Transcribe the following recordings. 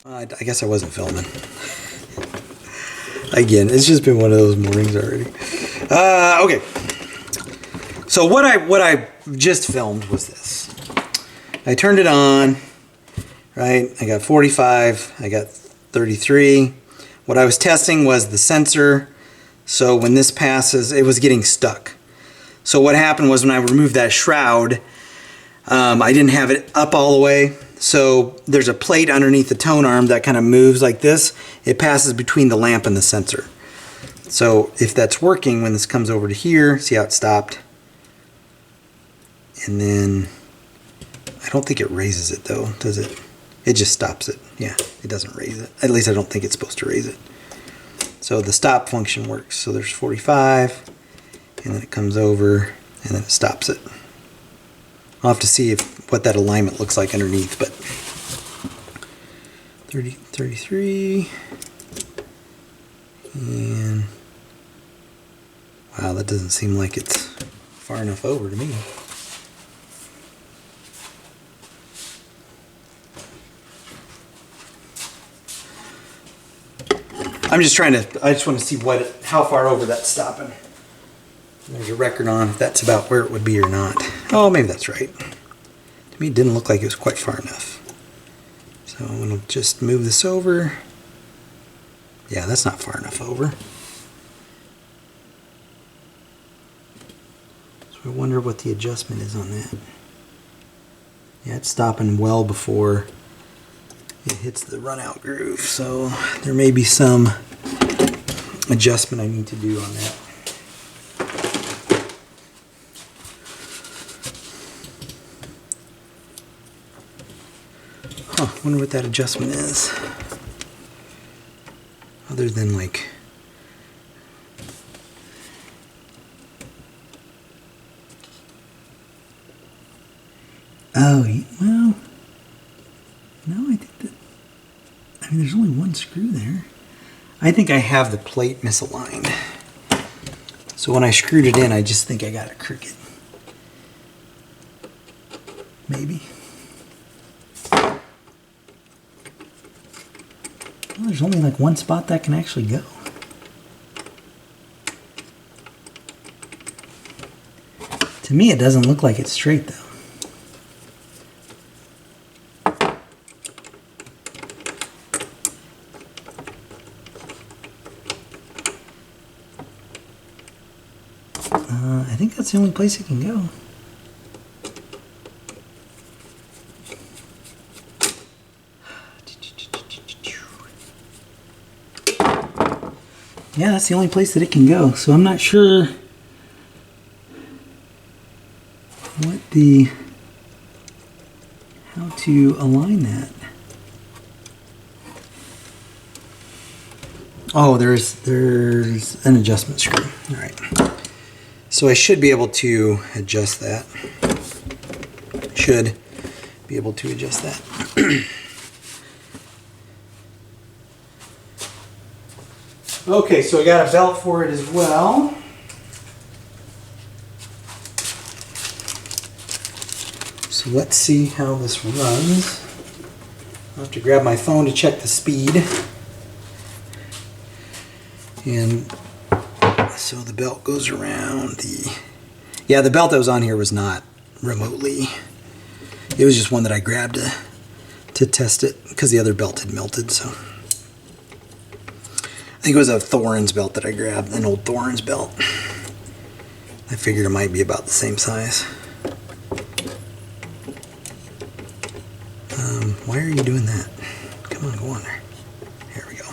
I guess I wasn't filming. Again, it's just been one of those mornings already. Okay. So what I just filmed was this. I turned it on, right? I got 45, I got 33. What I was testing was the sensor. So when this passes, it was getting stuck. So what happened was when I removed that shroud, I didn't have it up all the way. So there's a plate underneath the tone arm that kind of moves like this. It passes between the lamp and the sensor. So if that's working, when this comes over to here, see how it stopped? And then, I don't think it raises it though, does it? It just stops it. Yeah, it doesn't raise it. At least I don't think it's supposed to raise it. So the stop function works. So there's 45, and then it comes over, and then it stops it. I'll have to see what that alignment looks like underneath, but 30, 33, and wow, that doesn't seem like it's far enough over to me. I'm just trying to, I just want to see how far over that's stopping. There's a record on if that's about where it would be or not. Oh, maybe that's right. To me, it didn't look like it was quite far enough. So I'm going to just move this over. Yeah, that's not far enough over. So I wonder what the adjustment is on that. Yeah, it's stopping well before it hits the run out groove. So there may be some adjustment I need to do on that. Huh, wonder what that adjustment is. Other than like... Oh, well... No, I think that... I mean, there's only one screw there. I think I have the plate misaligned. So when I screwed it in, I just think I got it crooked. Maybe. Well, there's only like one spot that can actually go. To me, it doesn't look like it's straight though. I think that's the only place it can go. Yeah, that's the only place that it can go. So I'm not sure how to align that. Oh, there's an adjustment screw. All right. So I should be able to adjust that. Should be able to adjust that. Okay, so I got a belt for it as well. So let's see how this runs. I'll have to grab my phone to check the speed. And so the belt goes around the... Yeah, the belt that was on here was not remotely. It was just one that I grabbed to test it because the other belt had melted, so... I think it was a Thorns belt that I grabbed, an old Thorns belt. I figured it might be about the same size. Why are you doing that? Come on, go on there. Here we go.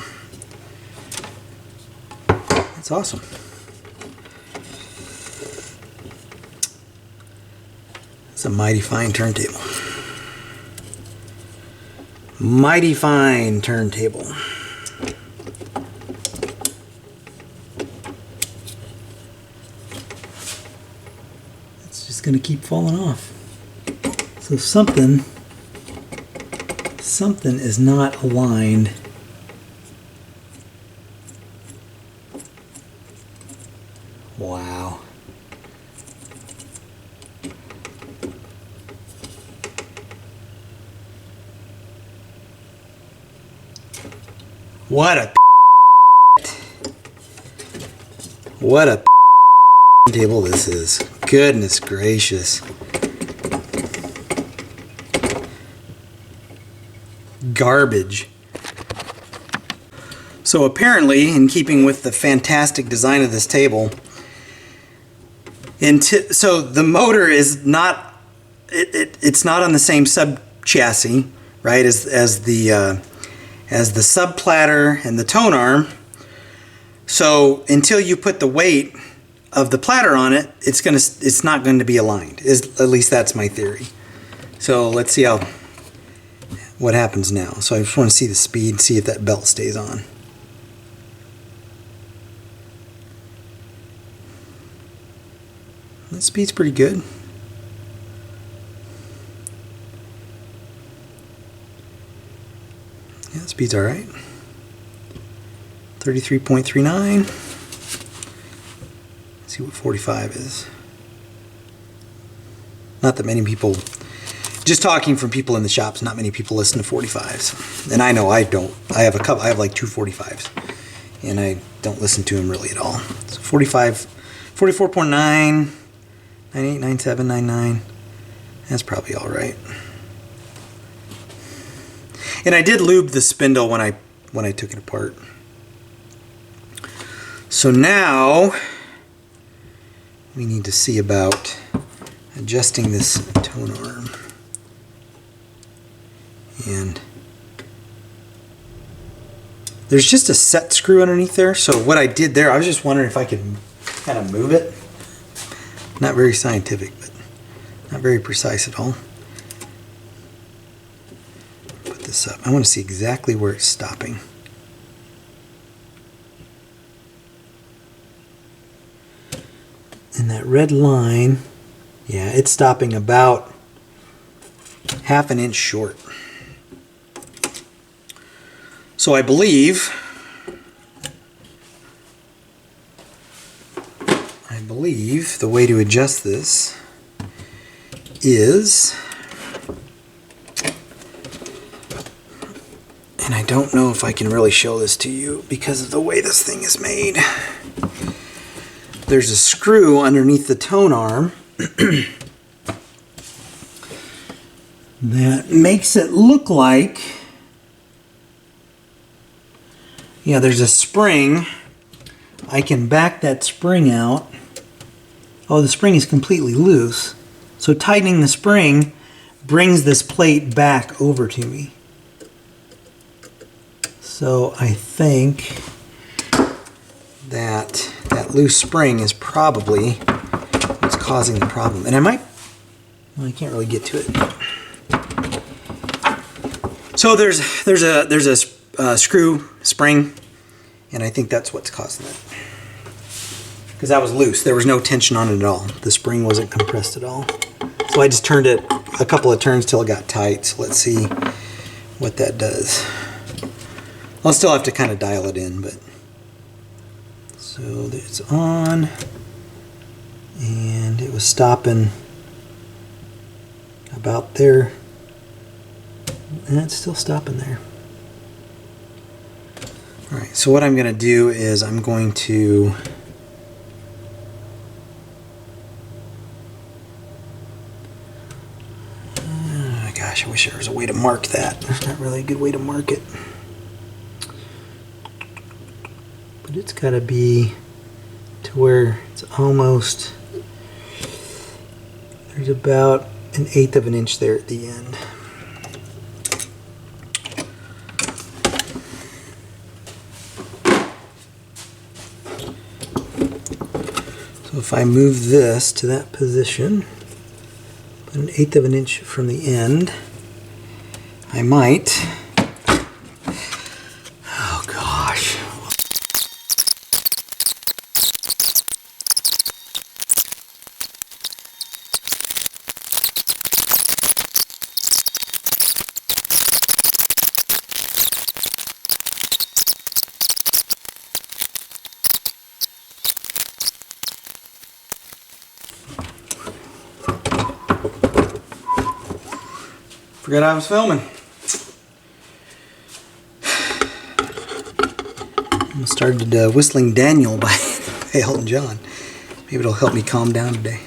That's awesome. It's a mighty fine turntable. Mighty fine turntable. Going to keep falling off. So something is not aligned. Wow. What a what a table this is. Goodness gracious. Garbage. So apparently, in keeping with the fantastic design of this table, so the motor is not, it's not on the same sub chassis, right, as the sub platter and the tone arm. So until you put the weight of the platter on it, it's not going to be aligned. At least that's my theory. So let's see what happens now. So I just want to see the speed, see if that belt stays on. That speed's pretty good. Yeah, that speed's all right. 33.39. Let's see what 45 is. Not that many people, just talking from people in the shops, not many people listen to 45s. And I know I don't. I have like two 45s. And I don't listen to them really at all. So 45, 44.9. 98, 97, 99. That's probably all right. And I did lube the spindle when I took it apart. So now we need to see about adjusting this tone arm. And there's just a set screw underneath there. So what I did there, I was just wondering if I could kind of move it. Not very scientific, but not very precise at all. Put this up. I want to see exactly where it's stopping. And that red line, yeah, it's stopping about ½ an inch short. So I believe the way to adjust this is, and I don't know if I can really show this to you because of the way this thing is made. There's a screw underneath the tone arm that makes it look like, yeah, there's a spring. I can back that spring out. Oh, the spring is completely loose. So tightening the spring brings this plate back over to me. So I think that loose spring is probably what's causing the problem. And I can't really get to it. So there's a screw spring, and I think that's what's causing it. Because that was loose. There was no tension on it at all. The spring wasn't compressed at all. So I just turned it a couple of turns till it got tight. So let's see what that does. I'll still have to kind of dial it in, but so it's on, and it was stopping about there, and it's still stopping there. All right, so what I'm going to do is I'm going to gosh, I wish there was a way to mark that. There's not really a good way to mark it. But it's got to be to where it's almost, there's about 1/8 of an inch there at the end. So if I move this to that position, 1/8 of an inch from the end, I might, oh gosh. Forgot I was filming. Almost started whistling Daniel by Elton John. Maybe it'll help me calm down today.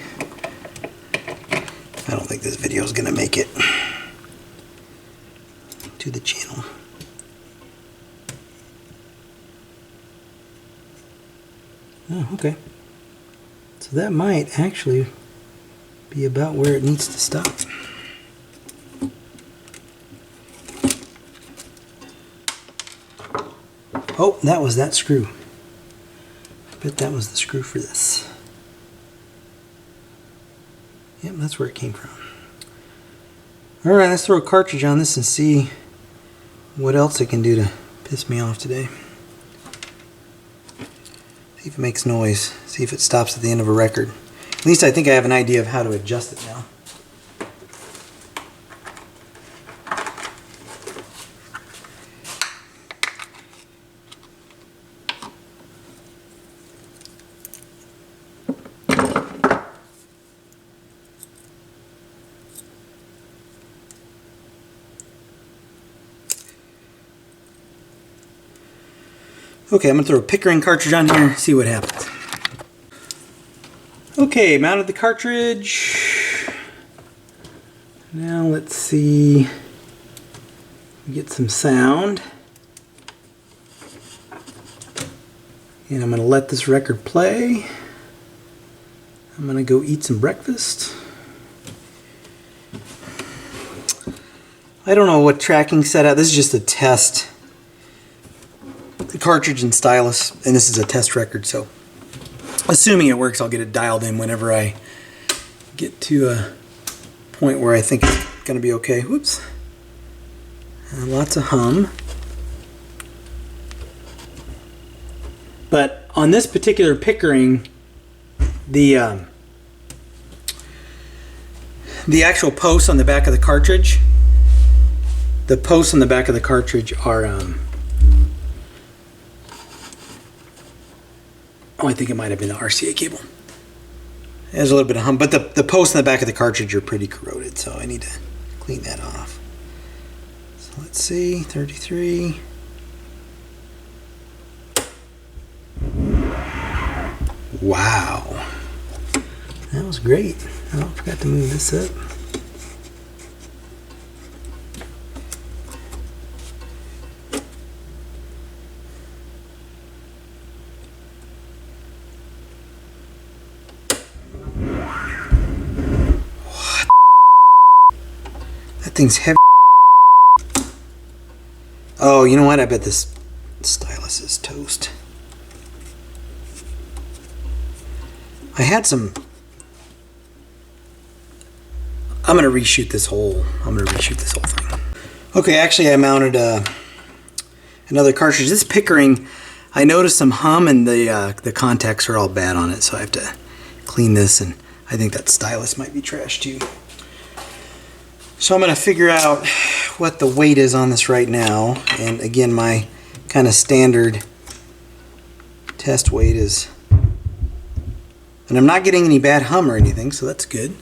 I don't think this video is going to make it to the channel. Oh, okay. So that might actually be about where it needs to stop. Oh, that was that screw. I bet that was the screw for this. Yep, that's where it came from. Alright, let's throw a cartridge on this and see what else it can do to piss me off today. See if it makes noise. See if it stops at the end of a record. At least I think I have an idea of how to adjust it now. Okay, I'm going to throw a Pickering cartridge on here, see what happens. Okay, mounted the cartridge. Now let's see, get some sound. And I'm going to let this record play. I'm going to go eat some breakfast. I don't know what tracking setup, this is just a test. The cartridge and stylus, and this is a test record, so assuming it works, I'll get it dialed in whenever I get to a point where I think it's going to be okay. Whoops. Lots of hum. But on this particular Pickering, the actual posts on the back of the cartridge, are oh, I think it might have been the RCA cable. There's a little bit of hum, but the posts on the back of the cartridge are pretty corroded, so I need to clean that off. So let's see, 33. Wow. That was great. Oh, I forgot to move this up. Thing's heavy. Oh, you know what? I bet this stylus is toast. I had some. I'm gonna reshoot this whole thing. Okay, actually, I mounted another cartridge. This Pickering, I noticed some hum, and the contacts are all bad on it, so I have to clean this. And I think that stylus might be trash too. So I'm going to figure out what the weight is on this right now. And again, my kind of standard test weight is... And I'm not getting any bad hum or anything, so that's good.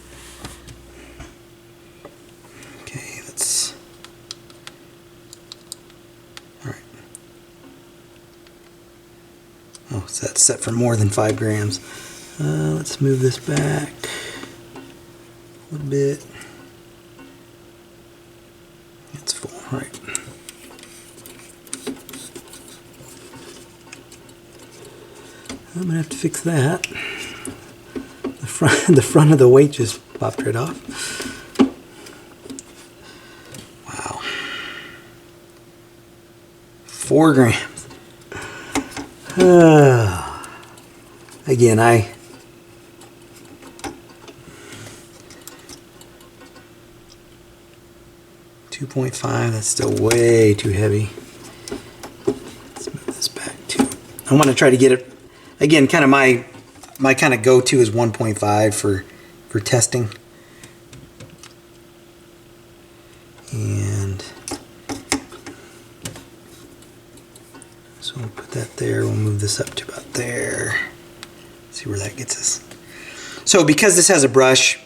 Okay, let's... Alright. Oh, so that's set for more than 5 grams. Let's move this back a little bit. It's full, right. I'm gonna have to fix that. The front of the weight just popped right off. Wow. 4 grams. Again, 2.5, that's still way too heavy. Let's move this back too. I want to try to get it, again, kind of my kind of go-to is 1.5 for testing. And so we'll put that there, we'll move this up to about there. See where that gets us. So because this has a brush,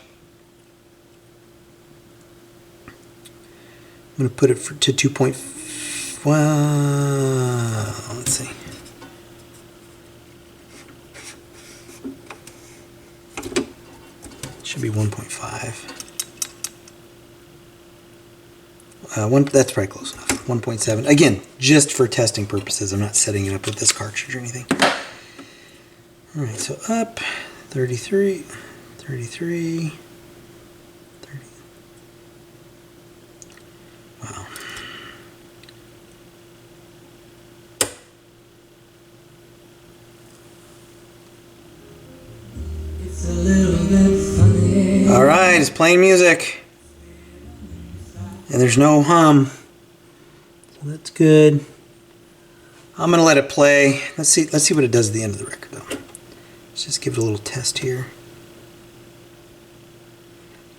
I'm going to put it to 2. Well, let's see. Should be 1.5. That's probably close enough. 1.7. Again, just for testing purposes. I'm not setting it up with this cartridge or anything. All right, so up 33, 33, 30. Wow. It's a little bit funny. All right, it's playing music. And there's no hum. So that's good. I'm gonna let it play. Let's see what it does at the end of the record though. Let's just give it a little test here.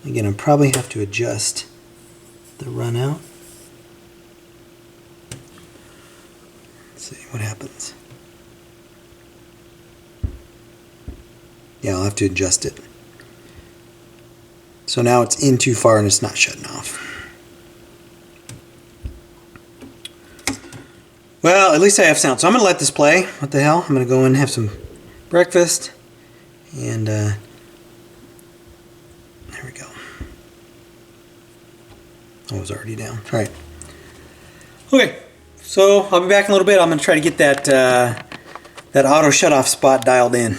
Again, I'll probably have to adjust the run out. Let's see what happens. Yeah, I'll have to adjust it. So now it's in too far and it's not shutting off. Well, at least I have sound. So I'm going to let this play. What the hell? I'm going to go in and have some breakfast. And there we go. I was already down. All right. Okay. So I'll be back in a little bit. I'm going to try to get that auto shut-off spot dialed in.